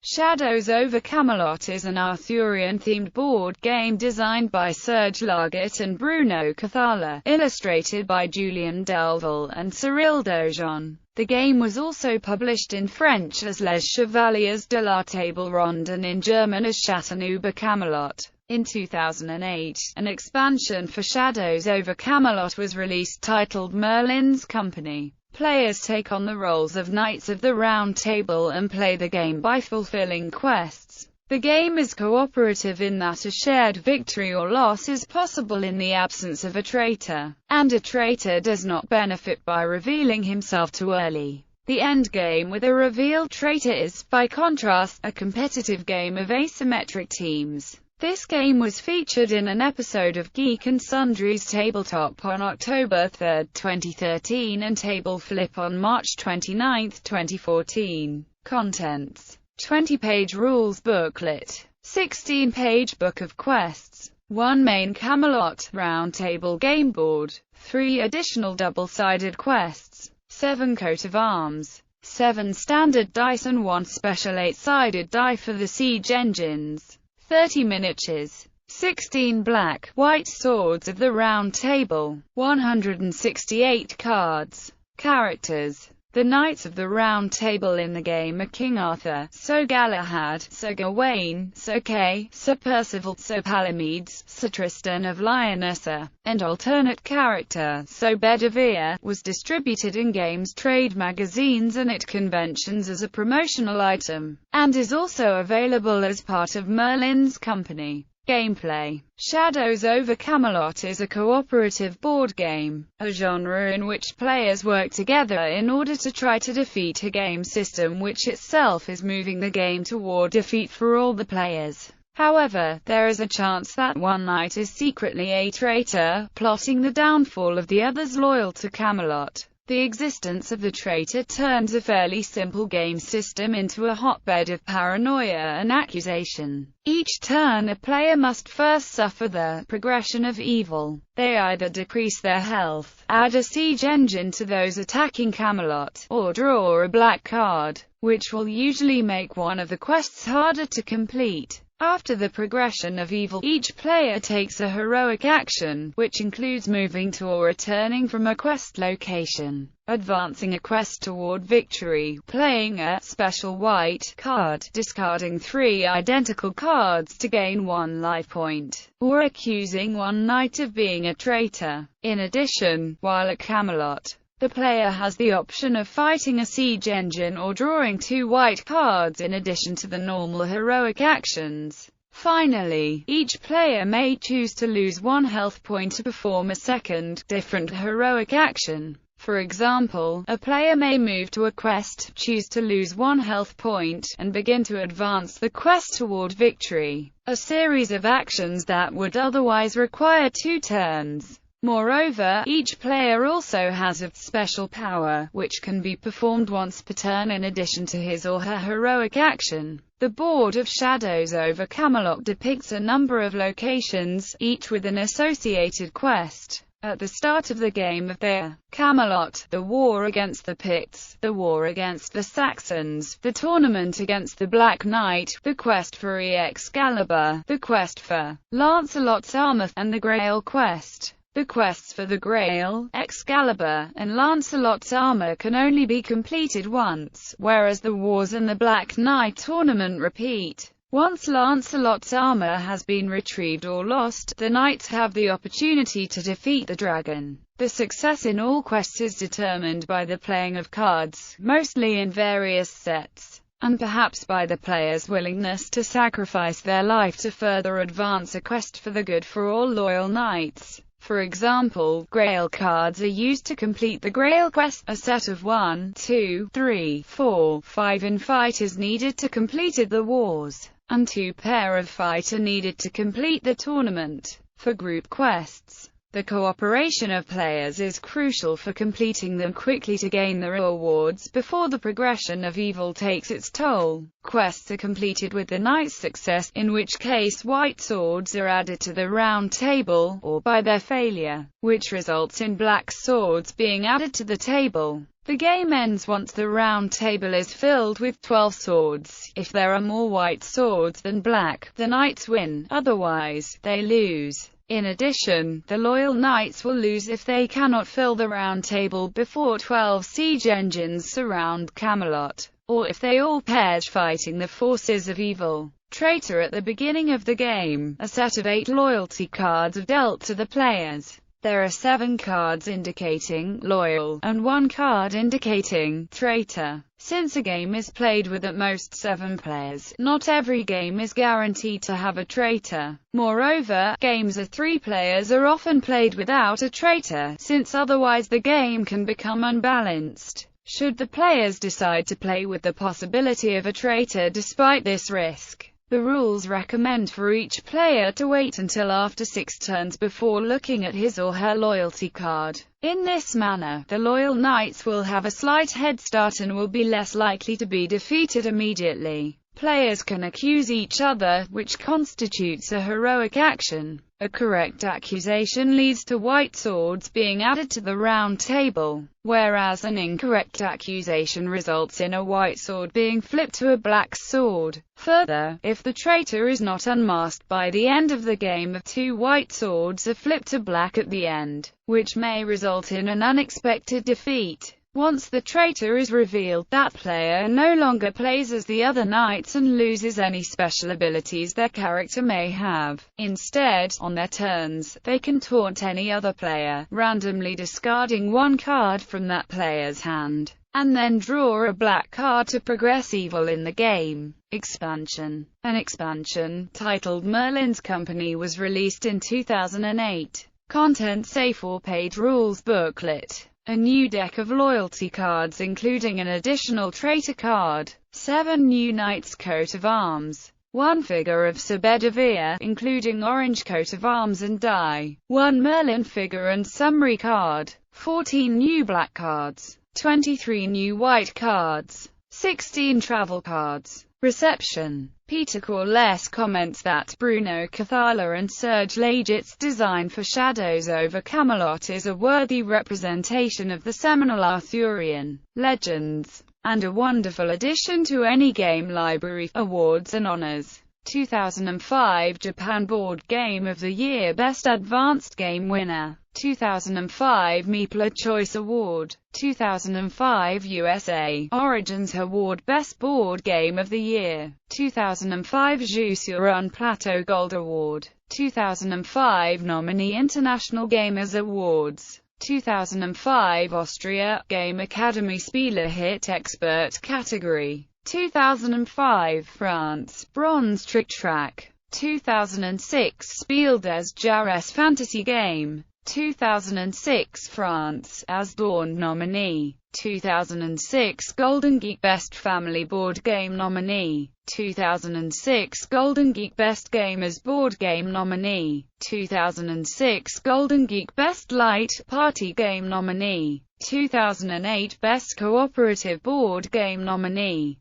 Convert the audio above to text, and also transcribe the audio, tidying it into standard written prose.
Shadows over Camelot is an Arthurian-themed board game designed by Serge, Laget and Bruno Cathala, illustrated by Julien, Delval and Cyrille Daujean. The game was also published in French as Les Chevaliers de la Table Ronde and in German as Over Camelot. In 2008, an expansion for Shadows over Camelot was released titled Merlin's Company. Players take on the roles of Knights of the Round Table and play the game by fulfilling quests. The game is cooperative in that a shared victory or loss is possible in the absence of a traitor, and a traitor does not benefit by revealing himself too early. The endgame with a revealed traitor is, by contrast, a competitive game of asymmetric teams. This game was featured in an episode of Geek and Sundry's Tabletop on October 3, 2013 and Table Flip on March 29, 2014. Contents: 20-page rules booklet, 16-page book of quests, 1 main Camelot round table game board, 3 additional double-sided quests, 7 coat of arms, 7 standard dice and 1 special 8-sided die for the siege engines. 30 miniatures, 16 black, white swords of the Round Table, 168 cards. Characters: the Knights of the Round Table in the game are King Arthur, Sir Galahad, Sir Gawain, Sir Kay, Sir Percival, Sir Palamedes, Sir Tristan of Lyonessa, and alternate character, Sir Bedivere, was distributed in games trade magazines and at conventions as a promotional item, and is also available as part of Merlin's Company. Gameplay: Shadows over Camelot is a cooperative board game, a genre in which players work together in order to try to defeat a game system which itself is moving the game toward defeat for all the players. However, there is a chance that one knight is secretly a traitor, plotting the downfall of the others loyal to Camelot. The existence of the traitor turns a fairly simple game system into a hotbed of paranoia and accusation. Each turn a player must first suffer the progression of evil. They either decrease their health, add a siege engine to those attacking Camelot, or draw a black card, which will usually make one of the quests harder to complete. After the progression of evil, each player takes a heroic action, which includes moving to or returning from a quest location, advancing a quest toward victory, playing a special white card, discarding 3 identical cards to gain 1 life point, or accusing one knight of being a traitor. In addition, while at Camelot, the player has the option of fighting a siege engine or drawing 2 white cards in addition to the normal heroic actions. Finally, each player may choose to lose 1 health point to perform a second, different heroic action. For example, a player may move to a quest, choose to lose 1 health point, and begin to advance the quest toward victory, a series of actions that would otherwise require 2 turns. Moreover, each player also has a special power, which can be performed once per turn in addition to his or her heroic action. The board of Shadows over Camelot depicts a number of locations, each with an associated quest. At the start of the game of the Camelot, the war against the Picts, the war against the Saxons, the tournament against the Black Knight, the quest for Excalibur, the quest for Lancelot's armor, and the Grail quest. The quests for the Grail, Excalibur, and Lancelot's armor can only be completed once, whereas the wars and the Black Knight tournament repeat. Once Lancelot's armor has been retrieved or lost, the knights have the opportunity to defeat the dragon. The success in all quests is determined by the playing of cards, mostly in various sets, and perhaps by the player's willingness to sacrifice their life to further advance a quest for the good for all loyal knights. For example, Grail cards are used to complete the Grail quest. A set of 1, 2, 3, 4, 5 in fight is needed to complete the wars, and 2 pair of fight are needed to complete the tournament. For group quests, the cooperation of players is crucial for completing them quickly to gain the rewards before the progression of evil takes its toll. Quests are completed with the knight's success, in which case white swords are added to the round table, or by their failure, which results in black swords being added to the table. The game ends once the round table is filled with 12 swords. If there are more white swords than black, the knights win, otherwise, they lose. In addition, the loyal knights will lose if they cannot fill the round table before 12 siege engines surround Camelot, or if they all perish fighting the forces of evil. Traitor. At the beginning of the game, a set of 8 loyalty cards are dealt to the players. There are 7 cards indicating loyal, and 1 card indicating traitor. Since a game is played with at most 7 players, not every game is guaranteed to have a traitor. Moreover, games of 3 players are often played without a traitor, since otherwise the game can become unbalanced. Should the players decide to play with the possibility of a traitor despite this risk, the rules recommend for each player to wait until after 6 turns before looking at his or her loyalty card. In this manner, the loyal knights will have a slight head start and will be less likely to be defeated immediately. Players can accuse each other, which constitutes a heroic action. A correct accusation leads to white swords being added to the round table, whereas an incorrect accusation results in a white sword being flipped to a black sword. Further, if the traitor is not unmasked by the end of the game, 2 white swords are flipped to black at the end, which may result in an unexpected defeat. Once the traitor is revealed, that player no longer plays as the other knights and loses any special abilities their character may have. Instead, on their turns, they can taunt any other player, randomly discarding 1 card from that player's hand, and then draw a black card to progress evil in the game. Expansion. An expansion, titled Merlin's Company, was released in 2008. Contents: a 4-page rules booklet, a new deck of loyalty cards including an additional traitor card, 7 new knights' coat of arms, 1 figure of Sir Bedivere, including orange coat of arms and die, 1 Merlin figure and summary card, 14 new black cards, 23 new white cards, 16 travel cards. Reception. Peter Corless comments that Bruno, Cathala and Serge Laget's design for Shadows over Camelot is a worthy representation of the seminal Arthurian legends, and a wonderful addition to any game library. Awards and honors. 2005 Japan Board Game of the Year Best Advanced Game Winner. 2005 Meepler Choice Award. 2005 USA Origins Award Best Board Game of the Year. 2005 Jeux sur un Plateau Gold Award. 2005 Nominee International Gamers Awards. 2005 Austria Game Academy Spieler Hit Expert category. 2005 France Bronze Trick Track. 2006 Spiel des Jahres Fantasy Game. 2006 France As Dawn nominee. 2006 Golden Geek Best Family Board Game nominee. 2006 Golden Geek Best Gamers Board Game nominee. 2006 Golden Geek Best Light Party Game nominee. 2008 Best Cooperative Board Game nominee.